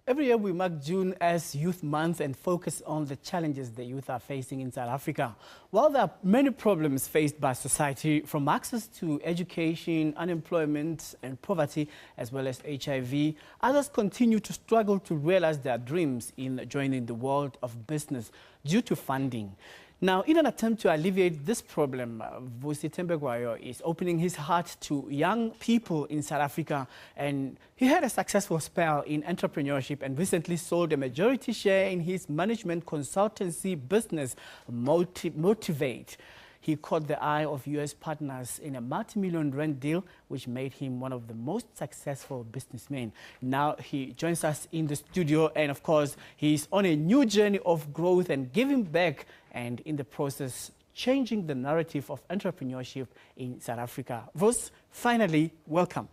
Every year we mark June as Youth Month and focus on the challenges the youth are facing in South Africa. While there are many problems faced by society, from access to education, unemployment and poverty, as well as HIV, others continue to struggle to realize their dreams in joining the world of business due to funding. Now, in an attempt to alleviate this problem, Vusi Thembekwayo is opening his heart to young people in South Africa, and he had a successful spell in entrepreneurship and recently sold a majority share in his management consultancy business, Motivate. He caught the eye of U.S. partners in a multi-million rand deal, which made him one of the most successful businessmen. Now he joins us in the studio, and of course, he's on a new journey of growth and giving back, and in the process, changing the narrative of entrepreneurship in South Africa. Vos, finally, welcome.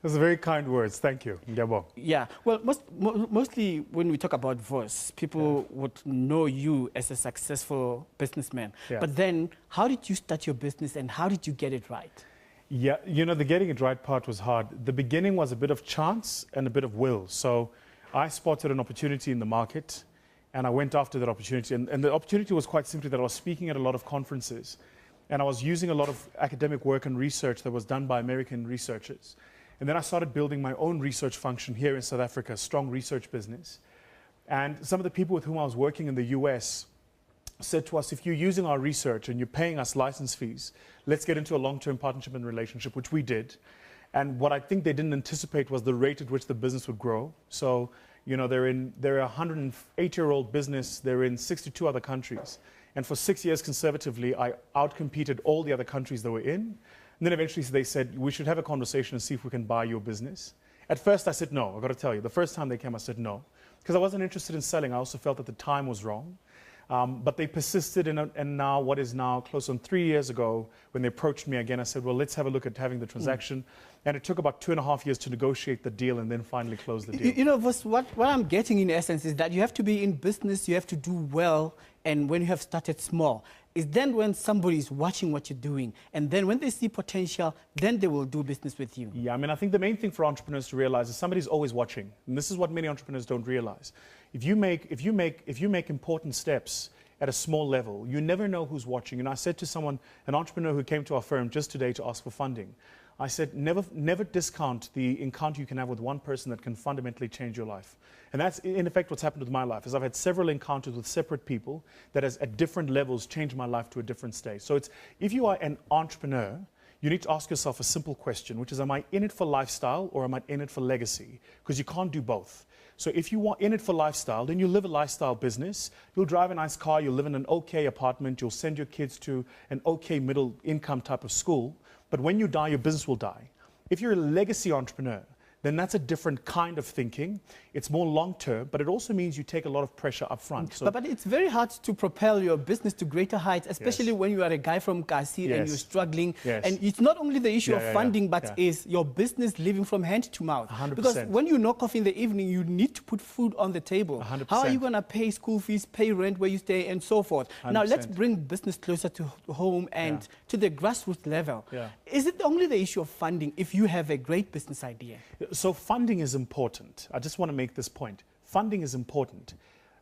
Those are very kind words. Thank you. Ngiyabonga. Yeah. Well, mostly when we talk about Vos, people would know you as a successful businessman. Yeah. But then, how did you start your business and how did you get it right? Yeah, you know, the getting it right part was hard. The beginning was a bit of chance and a bit of will. So I spotted an opportunity in the market and I went after that opportunity. And the opportunity was quite simply that I was speaking at a lot of conferences and I was using a lot of academic work and research that was done by American researchers. And then I started building my own research function here in South Africa, a strong research business. And some of the people with whom I was working in the US said to us, if you're using our research and you're paying us license fees, let's get into a long-term partnership and relationship, which we did. And what I think they didn't anticipate was the rate at which the business would grow. So, you know, they're a 108-year-old business. They're in 62 other countries. And for 6 years consecutively, I outcompeted all the other countries that we're in. And then eventually they said, we should have a conversation and see if we can buy your business. At first I said no, I've got to tell you. The first time they came, I said no. Because I wasn't interested in selling. I also felt that the time was wrong. But they persisted, and now, what is now close on 3 years ago, when they approached me again, I said, well, let's have a look at having the transaction. And it took about 2.5 years to negotiate the deal and then finally close the deal. You know, what I'm getting in essence is that you have to be in business, you have to do well, and when you have started small, is then when somebody is watching what you're doing, and then when they see potential, then they will do business with you. Yeah, I mean, I think the main thing for entrepreneurs to realize is somebody's always watching, and this is what many entrepreneurs don't realize. If you make important steps at a small level, you never know who's watching. And I said to someone, an entrepreneur who came to our firm just today to ask for funding, I said, never discount the encounter you can have with one person that can fundamentally change your life. And that's, in effect, what's happened with my life, is I've had several encounters with separate people that has, at different levels, changed my life to a different stage. So if you are an entrepreneur, you need to ask yourself a simple question, which is, am I in it for lifestyle or am I in it for legacy? Because you can't do both. So if you are in it for lifestyle, then you live a lifestyle business. You'll drive a nice car, you'll live in an okay apartment, you'll send your kids to an okay middle income type of school. But when you die, your business will die. If you're a legacy entrepreneur, then that's a different kind of thinking. It's more long-term, but it also means you take a lot of pressure up front. So but it's very hard to propel your business to greater heights, especially when you are a guy from Kasi and you're struggling. And it's not only the issue of funding, but is your business living from hand to mouth. 100%. Because when you knock off in the evening, you need to put food on the table. 100%. How are you going to pay school fees, pay rent where you stay, and so forth? 100%. Now, let's bring business closer to home and to the grassroots level. Is it only the issue of funding if you have a great business idea? So funding is important. I just want to make this point. Funding is important.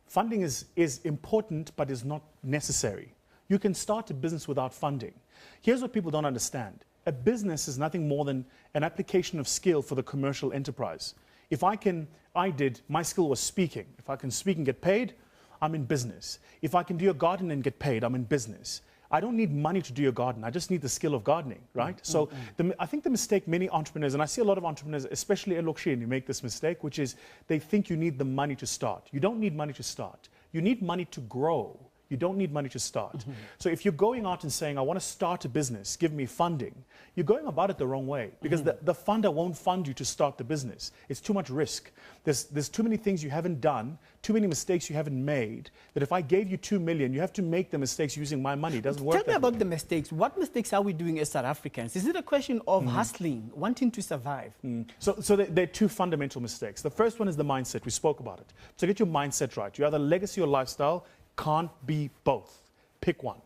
Funding is important, but is not necessary. You can start a business without funding. Here's what people don't understand. A business is nothing more than an application of skill for the commercial enterprise. My skill was speaking. If I can speak and get paid, I'm in business. If I can do a garden and get paid, I'm in business. I don't need money to do your garden. I just need the skill of gardening, right? So I think the mistake many entrepreneurs, and I see a lot of entrepreneurs, especially in Lokshini, make this mistake, which is they think you need the money to start. You don't need money to start. You need money to grow. You don't need money to start. So if you're going out and saying, I want to start a business, give me funding, you're going about it the wrong way, because the funder won't fund you to start the business. It's too much risk. There's too many things you haven't done, too many mistakes you haven't made, that if I gave you 2 million, you have to make the mistakes using my money. It doesn't work. Tell me about the mistakes. What mistakes are we doing as South Africans? Is it a question of hustling, wanting to survive? So there are two fundamental mistakes. The first one is the mindset. We spoke about it. So get your mindset right. You either legacy or lifestyle. Can't be both. Pick one.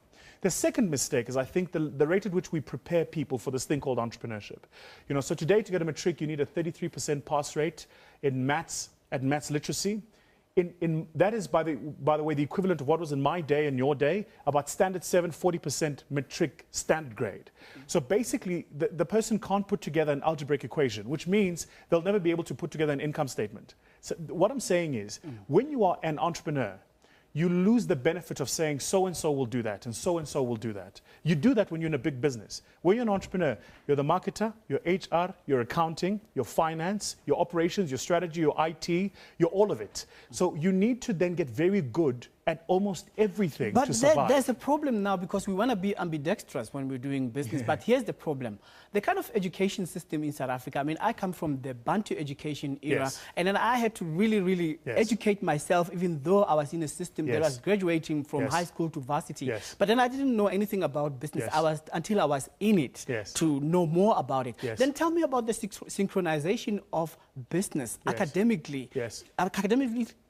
The second mistake is, I think, the rate at which we prepare people for this thing called entrepreneurship. You know, so today to get a matric, you need a 33% pass rate in maths at maths literacy. That is, by the way, the equivalent of what was in my day and your day, about standard 7, 40% matric standard grade. So basically, the person can't put together an algebraic equation, which means they'll never be able to put together an income statement. So what I'm saying is, when you are an entrepreneur, you lose the benefit of saying so-and-so will do that and so-and-so will do that. You do that when you're in a big business. When you're an entrepreneur, you're the marketer, your HR, your accounting, your finance, your operations, your strategy, your IT, you're all of it. So you need to then get very good at almost everything to survive. But there's a problem now because we want to be ambidextrous when we're doing business. Yeah. But here's the problem. The kind of education system in South Africa, I mean, I come from the Bantu education era, yes. And then I had to really yes. educate myself, even though I was in a system yes. that was graduating from yes. high school to varsity. Yes. But then I didn't know anything about business yes. until I was in it yes. to know more about it. Yes. Then tell me about the synchronization of business yes. academically. Yes.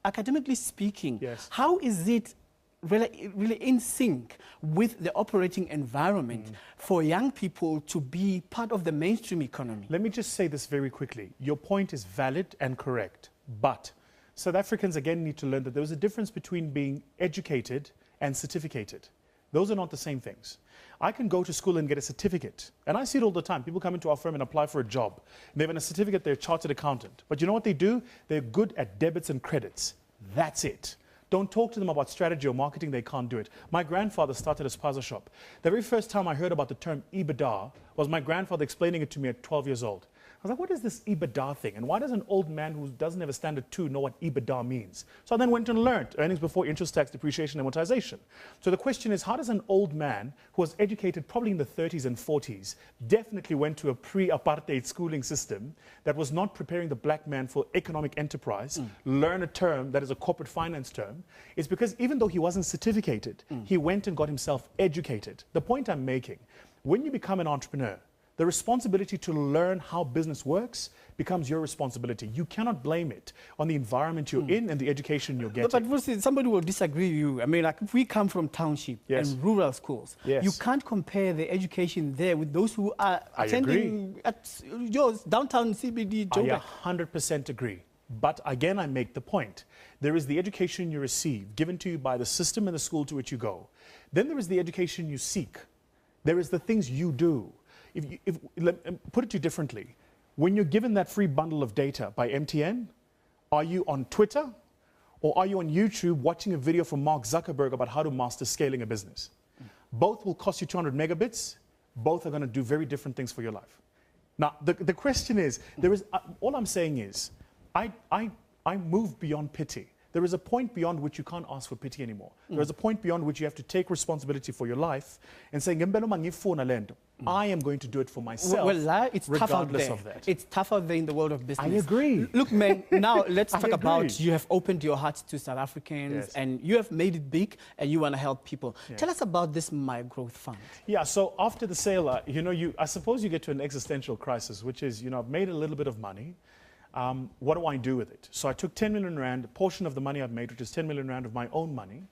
Academically speaking, yes. how is it really in sync with the operating environment for young people to be part of the mainstream economy? Let me just say this very quickly. Your point is valid and correct, but South Africans again need to learn that there is a difference between being educated and certificated. Those are not the same things. I can go to school and get a certificate, and I see it all the time. People come into our firm and apply for a job. They have a certificate, they're a chartered accountant. But you know what they do? They're good at debits and credits. That's it. Don't talk to them about strategy or marketing, they can't do it. My grandfather started a spaza shop. The very first time I heard about the term EBITDA was my grandfather explaining it to me at 12 years old. I was like, what is this EBITDA thing? And why does an old man who doesn't have a standard 2 know what EBITDA means? So I then went and learned earnings before interest, tax, depreciation, and amortization. So the question is, how does an old man who was educated probably in the 30s and 40s, definitely went to a pre-apartheid schooling system that was not preparing the black man for economic enterprise, learn a term that is a corporate finance term? It's because even though he wasn't certificated, he went and got himself educated. The point I'm making, when you become an entrepreneur, the responsibility to learn how business works becomes your responsibility. You cannot blame it on the environment you're in and the education you're getting. But Vusi, somebody will disagree with you. I mean, like if we come from township yes. and rural schools, yes. you can't compare the education there with those who are attending at yours, downtown CBD. Joburg. I 100% agree. But again, I make the point. There is the education you receive, given to you by the system and the school to which you go. Then there is the education you seek. There is the things you do. Put it to you differently, when you're given that free bundle of data by MTN, are you on Twitter or are you on YouTube watching a video from Mark Zuckerberg about how to master scaling a business? Both will cost you 200 megabits. Both are going to do very different things for your life. Now, the question is, all I'm saying is, I move beyond pity. There is a point beyond which you can't ask for pity anymore. There is a point beyond which you have to take responsibility for your life and say, I am going to do it for myself, it's regardless of that. It's tough out there in the world of business. I agree. Look, man, now let's talk about you have opened your heart to South Africans yes. and you have made it big and you want to help people. Yes. Tell us about this My Growth Fund. Yeah, so after the sale, I suppose you get to an existential crisis, which is, I've made a little bit of money. What do I do with it? So I took 10 million rand, a portion of the money I've made, which is 10 million rand of my own money,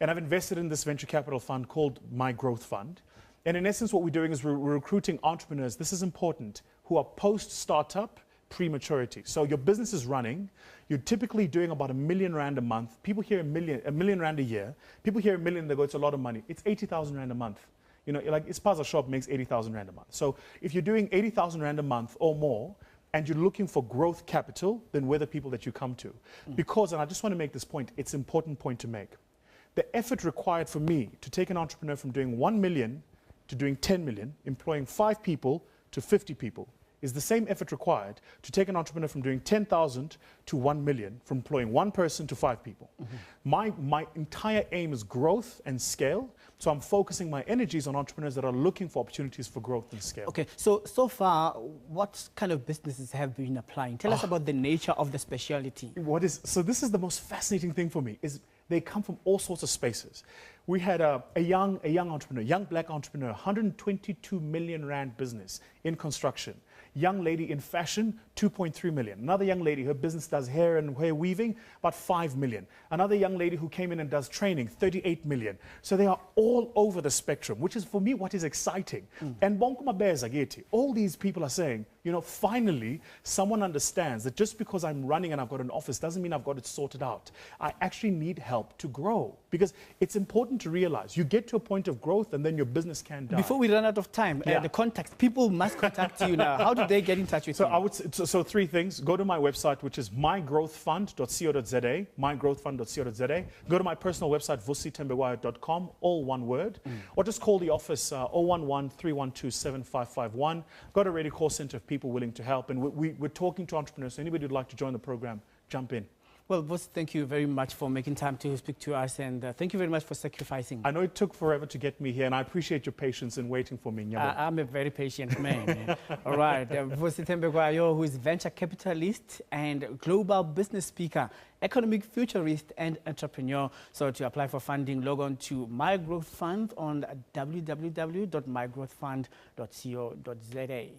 and I've invested in this venture capital fund called My Growth Fund. And in essence, what we're doing is we're recruiting entrepreneurs, this is important, who are post-startup, pre-maturity. So your business is running, you're typically doing about R1 million a month. People hear a million rand a year. People hear a million, they go, it's a lot of money. It's 80,000 rand a month. Like Ispaza shop makes 80,000 rand a month. So if you're doing 80,000 rand a month or more, and you're looking for growth capital, then we're the people that you come to. Because, and I just want to make this point, it's an important point to make. The effort required for me to take an entrepreneur from doing 1 million to doing 10 million, employing 5 people to 50 people, is the same effort required to take an entrepreneur from doing 10,000 to 1 million, from employing 1 person to 5 people. My entire aim is growth and scale. So I'm focusing my energies on entrepreneurs that are looking for opportunities for growth and scale. Okay, so far, what kind of businesses have been applying? Tell us about the nature of the specialty. So this is the most fascinating thing for me, is they come from all sorts of spaces. We had a young entrepreneur, young black entrepreneur, 122 million rand business in construction. Young lady in fashion, 2.3 million. Another young lady, her business does hair and hair weaving, about 5 million. Another young lady who came in and does training, 38 million. So they are all over the spectrum, which is for me what is exciting. And Bonkuma Bears Ageti, all these people are saying, you know, finally, someone understands that just because I'm running and I've got an office doesn't mean I've got it sorted out. I actually need help to grow, because it's important to realize you get to a point of growth and then your business can die. Before we run out of time, the contact, people must contact you now. How do they get in touch with you? I would say, so three things. Go to my website, which is mygrowthfund.co.za, mygrowthfund.co.za. Go to my personal website, vusithembekwayo.com, all one word. Or just call the office 011-312-7551. Got a ready call center of people willing to help. And we're talking to entrepreneurs. So anybody who'd like to join the program, jump in. Well, Vusi, thank you very much for making time to speak to us, and thank you very much for sacrificing. I know it took forever to get me here, and I appreciate your patience in waiting for me. I'm a very patient man. All right, Vusi Thembekwayo, who is venture capitalist and global business speaker, economic futurist and entrepreneur. So to apply for funding, log on to My Growth Fund on www.mygrowthfund.co.za.